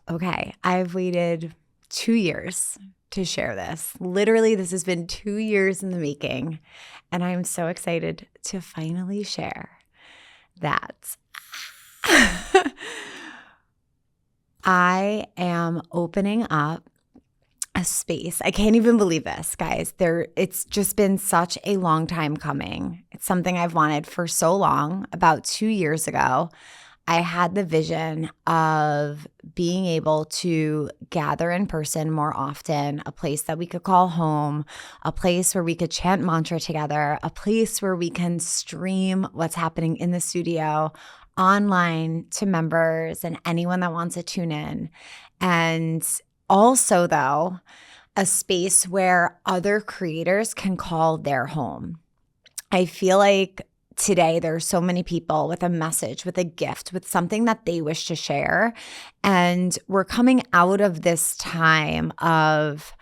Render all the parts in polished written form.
Okay, I've waited 2 years to share this. Literally, this has been 2 years in the making, and I'm so excited to finally share that I am opening up a space. I can't even believe this, guys. It's just been such a long time coming. It's something I've wanted for so long. About 2 years ago, I had the vision of being able to gather in person more often, a place that we could call home, a place where we could chant mantra together, a place where we can stream what's happening in the studio online to members and anyone that wants to tune in. And also, though, a space where other creators can call their home. I feel like today there are so many people with a message, with a gift, with something that they wish to share. And we're coming out of this time of,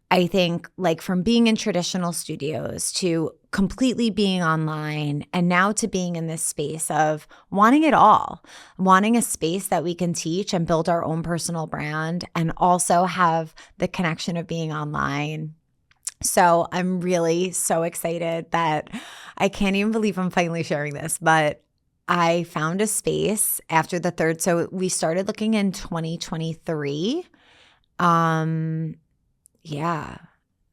I think, like from being in traditional studios to completely being online and now to being in this space of wanting it all, wanting a space that we can teach and build our own personal brand and also have the connection of being online. So I'm really so excited that I can't even believe I'm finally sharing this, but I found a space after the third. So we started looking in 2023. Yeah.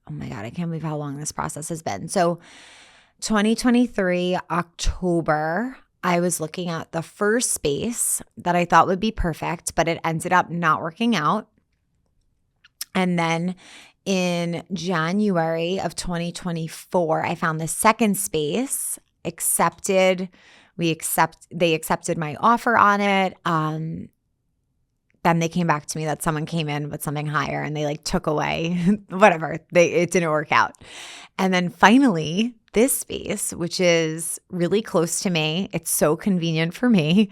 Oh my God, I can't believe how long this process has been. So 2023, October, I was looking at the first space that I thought would be perfect, but it ended up not working out. And then in January of 2024, I found the second space, they accepted my offer on it. Then they came back to me that someone came in with something higher and they like took away whatever. It didn't work out. And then finally, this space, which is really close to me, it's so convenient for me,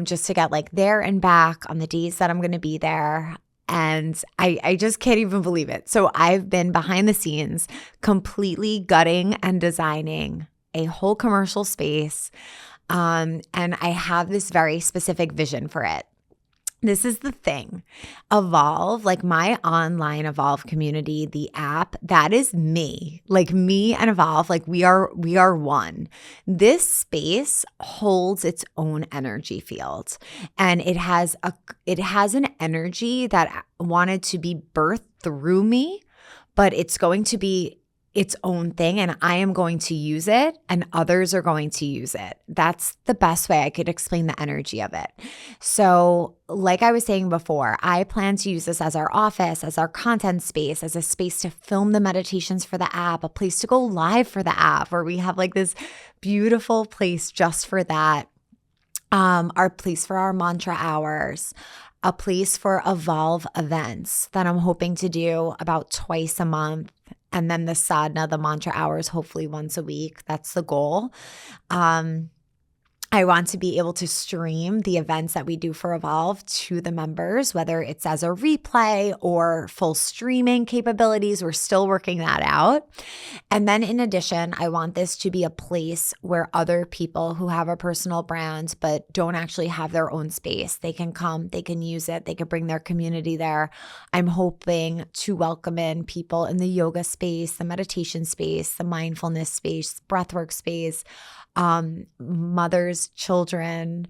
just to get like there and back on the days that I'm going to be there. And I just can't even believe it. So I've been behind the scenes completely gutting and designing a whole commercial space. And I have this very specific vision for it. This is the thing. Evolve, like my online Evolve community, the app, that is me. Like me and Evolve, like we are one. This space holds its own energy field. And it has an energy that wanted to be birthed through me, but it's going to be its own thing, and I am going to use it and others are going to use it. That's the best way I could explain the energy of it. So like I was saying before, I plan to use this as our office, as our content space, as a space to film the meditations for the app, a place to go live for the app where we have like this beautiful place just for that. Our place for our mantra hours, a place for Evolve events that I'm hoping to do about twice a month. And then the sadhana, the mantra hours, hopefully once a week. That's the goal. I want to be able to stream the events that we do for Evolve to the members, whether it's as a replay or full streaming capabilities. We're still working that out. And then in addition, I want this to be a place where other people who have a personal brand but don't actually have their own space, they can come, they can use it, they can bring their community there. I'm hoping to welcome in people in the yoga space, the meditation space, the mindfulness space, breathwork space, mothers, children.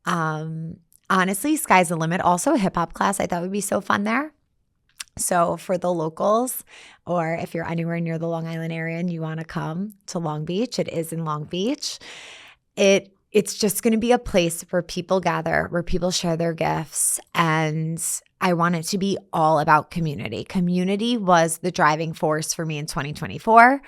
Honestly, sky's the limit. Also a hip hop class I thought would be so fun there. So for the locals, or if you're anywhere near the Long Island area and you want to come to Long Beach, it is in Long Beach. It's just going to be a place where people gather, where people share their gifts. And I want it to be all about community. Community was the driving force for me in 2024.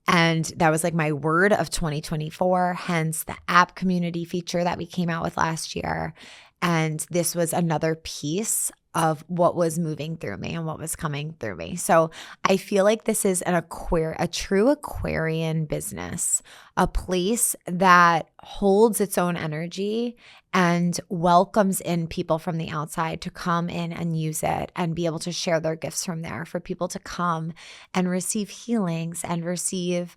And that was like my word of 2024, hence the app community feature that we came out with last year. And this was another piece of what was moving through me and what was coming through me. So I feel like this is a true Aquarian business, a place that holds its own energy and welcomes in people from the outside to come in and use it and be able to share their gifts from there, for people to come and receive healings and receive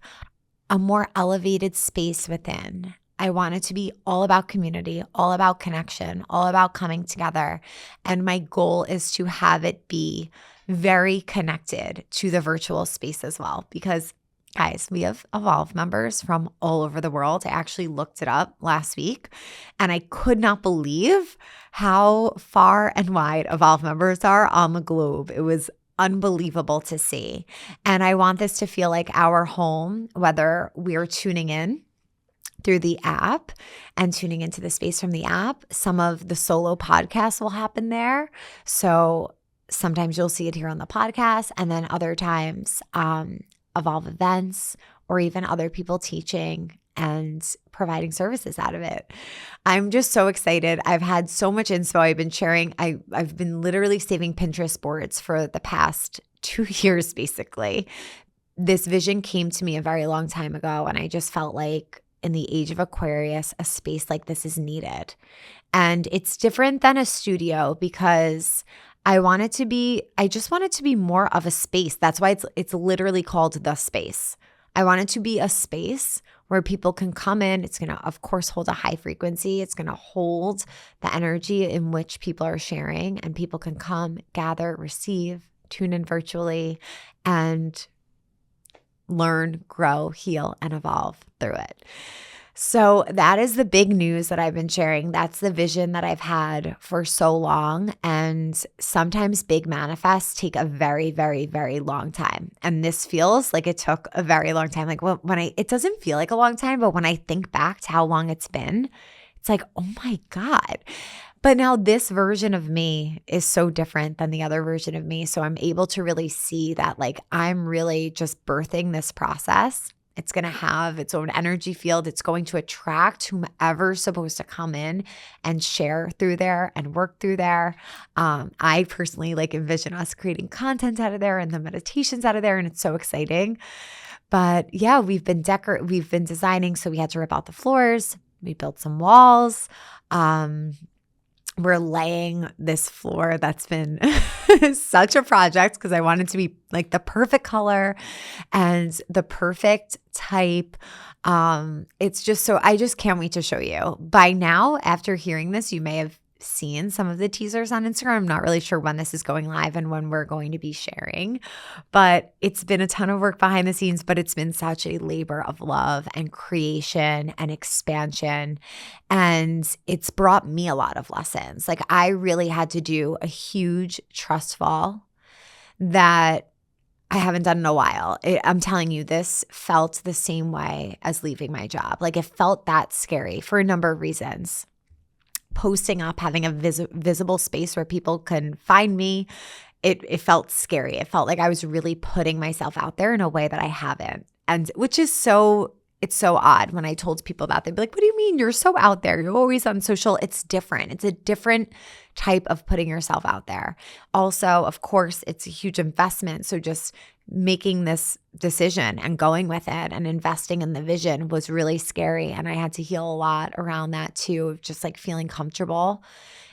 a more elevated space within. I want it to be all about community, all about connection, all about coming together. And my goal is to have it be very connected to the virtual space as well, because guys, we have Evolve members from all over the world. I actually looked it up last week and I could not believe how far and wide Evolve members are on the globe. It was unbelievable to see. And I want this to feel like our home, whether we're tuning in through the app and tuning into the space from the app. Some of the solo podcasts will happen there. So sometimes you'll see it here on the podcast, and then other times, Evolve events, or even other people teaching and providing services out of it. I'm just so excited. I've had so much inspo I've been sharing. I've been literally saving Pinterest boards for the past 2 years, basically. This vision came to me a very long time ago, and I just felt like in the age of Aquarius, a space like this is needed. And it's different than a studio because I just want it to be more of a space. That's why it's literally called The Space. I want it to be a space where people can come in. It's going to, of course, hold a high frequency. It's going to hold the energy in which people are sharing, and people can come, gather, receive, tune in virtually, and learn, grow, heal, and evolve through it. So that is the big news that I've been sharing. That's the vision that I've had for so long. And sometimes big manifests take a very, very, very long time. And this feels like it took a very long time. Like it doesn't feel like a long time, but when I think back to how long it's been, it's like, oh my God. But now this version of me is so different than the other version of me. So I'm able to really see that like I'm really just birthing this process. It's going to have its own energy field. It's going to attract whomever's supposed to come in and share through there and work through there. I personally like envision us creating content out of there and the meditations out of there, and it's so exciting. But yeah, we've been designing, so we had to rip out the floors. We built some walls. We're laying this floor that's been such a project because I want it to be like the perfect color and the perfect type. It's just I just can't wait to show you. By now, after hearing this, you may have seen some of the teasers on Instagram. I'm not really sure when this is going live and when we're going to be sharing, but it's been a ton of work behind the scenes, but it's been such a labor of love and creation and expansion. And it's brought me a lot of lessons. Like I really had to do a huge trust fall that I haven't done in a while. I'm telling you, this felt the same way as leaving my job. Like it felt that scary for a number of reasons. Posting up, having a visible space where people can find me, it felt scary. It felt like I was really putting myself out there in a way that I haven't. And which is it's so odd when I told people that. They'd be like, what do you mean? You're so out there. You're always on social. It's different. It's a different type of putting yourself out there. Also, of course, it's a huge investment. So just making this decision and going with it and investing in the vision was really scary. And I had to heal a lot around that too, of just like feeling comfortable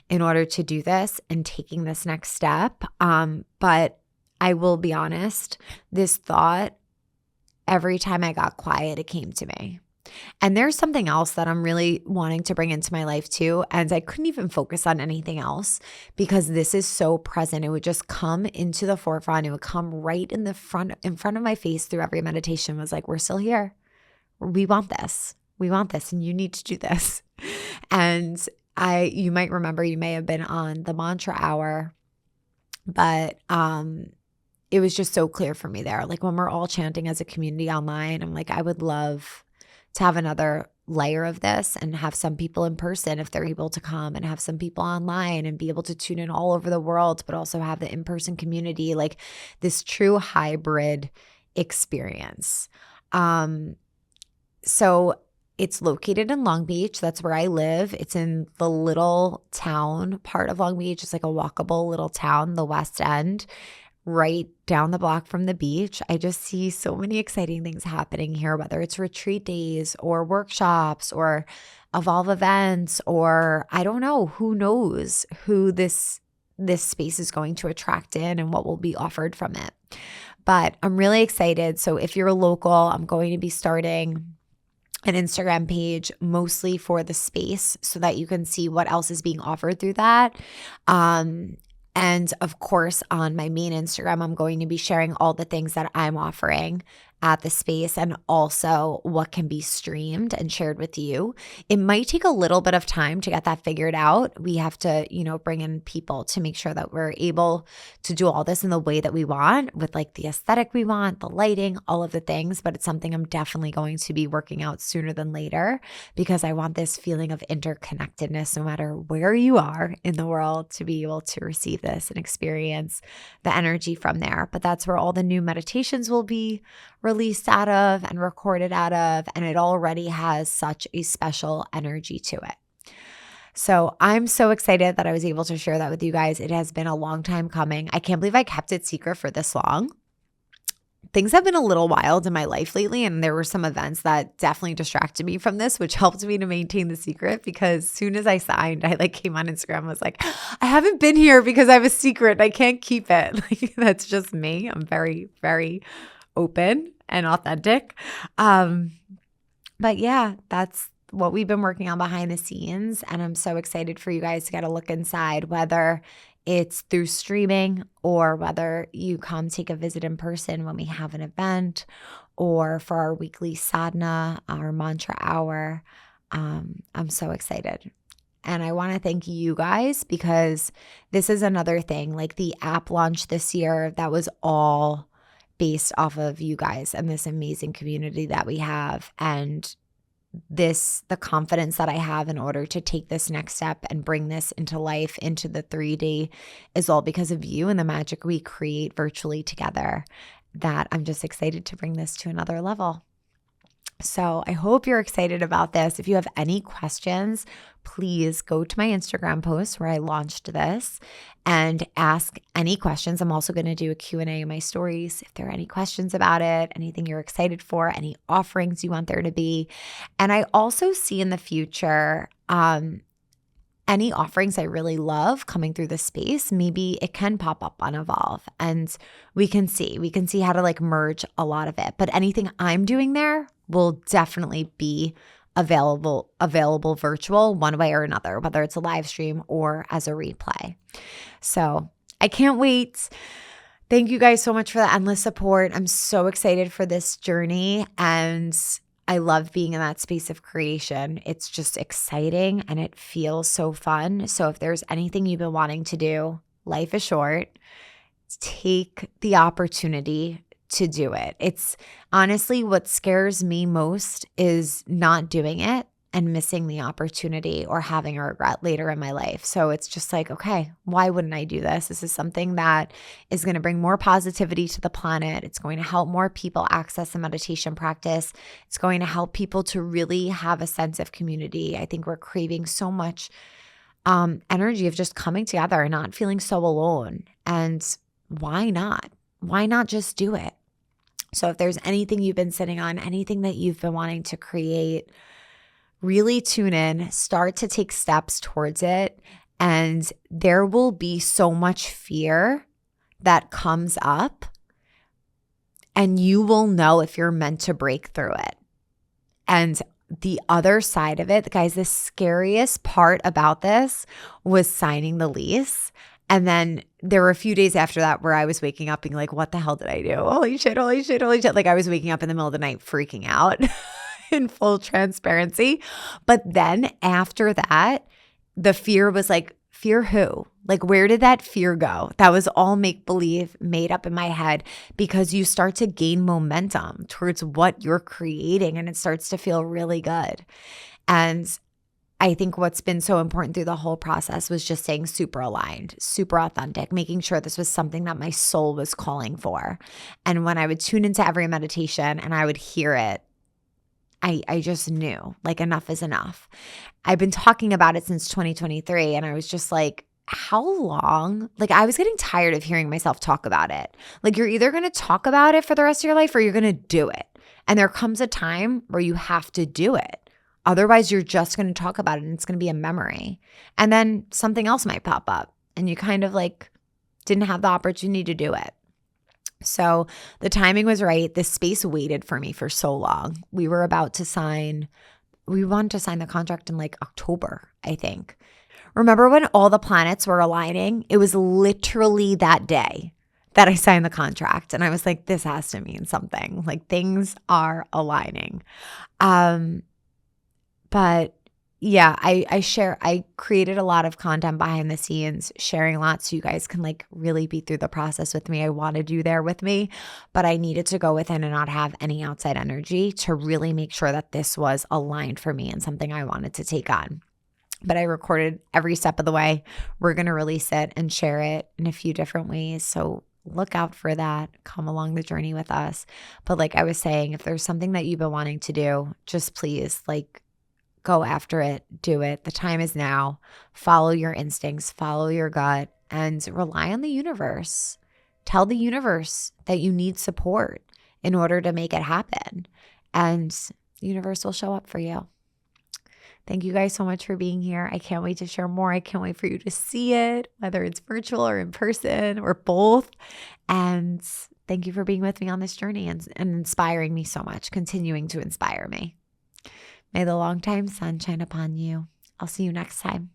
in order to do this and taking this next step. But I will be honest, this thought, every time I got quiet, it came to me. And there's something else that I'm really wanting to bring into my life too. And I couldn't even focus on anything else because this is so present. It would just come into the forefront. It would come right in front of my face through every meditation. It was like, we're still here. We want this. We want this. And you need to do this. And you might remember, you may have been on the mantra hour, but, it was just so clear for me there. Like when we're all chanting as a community online, I'm like, I would love to have another layer of this and have some people in person if they're able to come, and have some people online and be able to tune in all over the world, but also have the in-person community, like this true hybrid experience. So it's located in Long Beach. That's where I live. It's in the little town part of Long Beach. It's like a walkable little town, the West End, right down the block from the beach. I just see so many exciting things happening here, whether it's retreat days or workshops or Evolve events, or I don't know, who knows who this space is going to attract in and what will be offered from it. But I'm really excited. So if you're a local, I'm going to be starting an Instagram page mostly for the space so that you can see what else is being offered through that. And of course, on my main Instagram, I'm going to be sharing all the things that I'm offering at the space and also what can be streamed and shared with you. It might take a little bit of time to get that figured out. We have to, bring in people to make sure that we're able to do all this in the way that we want, with like the aesthetic we want, the lighting, all of the things. But it's something I'm definitely going to be working out sooner than later, because I want this feeling of interconnectedness, no matter where you are in the world, to be able to receive this and experience the energy from there. But that's where all the new meditations will be released out of and recorded out of, and it already has such a special energy to it. So I'm so excited that I was able to share that with you guys. It has been a long time coming. I can't believe I kept it secret for this long. Things have been a little wild in my life lately, and there were some events that definitely distracted me from this, which helped me to maintain the secret, because as soon as I signed, I came on Instagram and was like, I haven't been here because I have a secret. I can't keep it. That's just me. I'm very, very open and authentic. But yeah, that's what we've been working on behind the scenes. And I'm so excited for you guys to get a look inside, whether it's through streaming or whether you come take a visit in person when we have an event, or for our weekly sadhana, our mantra hour. I'm so excited. And I want to thank you guys, because this is another thing, like the app launch this year, that was all based off of you guys and this amazing community that we have. And the confidence that I have in order to take this next step and bring this into life, into the 3D, is all because of you and the magic we create virtually together, that I'm just excited to bring this to another level. So I hope you're excited about this. If you have any questions, please go to my Instagram post where I launched this and ask any questions. I'm also going to do a Q&A in my stories if there are any questions about it, anything you're excited for, any offerings you want there to be. And I also see in the future, any offerings I really love coming through the space, maybe it can pop up on Evolve, and we can see how to merge a lot of it. But anything I'm doing there will definitely be available virtual one way or another, whether it's a live stream or as a replay. So I can't wait. Thank you guys so much for the endless support. I'm so excited for this journey, and I love being in that space of creation. It's just exciting and it feels so fun. So if there's anything you've been wanting to do, life is short. Take the opportunity to do it. It's honestly what scares me most is not doing it and missing the opportunity or having a regret later in my life. So it's just okay, why wouldn't I do this? This is something that is going to bring more positivity to the planet. It's going to help more people access a meditation practice. It's going to help people to really have a sense of community. I think we're craving so much energy of just coming together and not feeling so alone. And why not? Why not just do it? So if there's anything you've been sitting on, anything that you've been wanting to create, really tune in, start to take steps towards it, and there will be so much fear that comes up, and you will know if you're meant to break through it. And the other side of it, guys, the scariest part about this was signing the lease. And then there were a few days after that where I was waking up being like, what the hell did I do? Holy shit, holy shit, holy shit. I was waking up in the middle of the night freaking out in full transparency. But then after that, the fear was fear who? Where did that fear go? That was all make-believe made up in my head, because you start to gain momentum towards what you're creating and it starts to feel really good. And I think what's been so important through the whole process was just staying super aligned, super authentic, making sure this was something that my soul was calling for. And when I would tune into every meditation and I would hear it, I just knew enough is enough. I've been talking about it since 2023, and I was just how long? I was getting tired of hearing myself talk about it. You're either going to talk about it for the rest of your life or you're going to do it. And there comes a time where you have to do it. Otherwise, you're just going to talk about it and it's going to be a memory. And then something else might pop up and you kind of didn't have the opportunity to do it. So the timing was right. This space waited for me for so long. We wanted to sign the contract in like October, I think. Remember when all the planets were aligning? It was literally that day that I signed the contract. And I was like, this has to mean something. Like things are aligning. But yeah, I created a lot of content behind the scenes, sharing a lot so you guys can like really be through the process with me. I wanted you there with me, but I needed to go within and not have any outside energy to really make sure that this was aligned for me and something I wanted to take on. But I recorded every step of the way. We're going to release it and share it in a few different ways. So look out for that. Come along the journey with us. But like I was saying, if there's something that you've been wanting to do, just please like go after it, do it. The time is now. Follow your instincts, follow your gut, and rely on the universe. Tell the universe that you need support in order to make it happen. And the universe will show up for you. Thank you guys so much for being here. I can't wait to share more. I can't wait for you to see it, whether it's virtual or in person or both. And thank you for being with me on this journey and inspiring me so much, continuing to inspire me. May the long time sun shine upon you. I'll see you next time.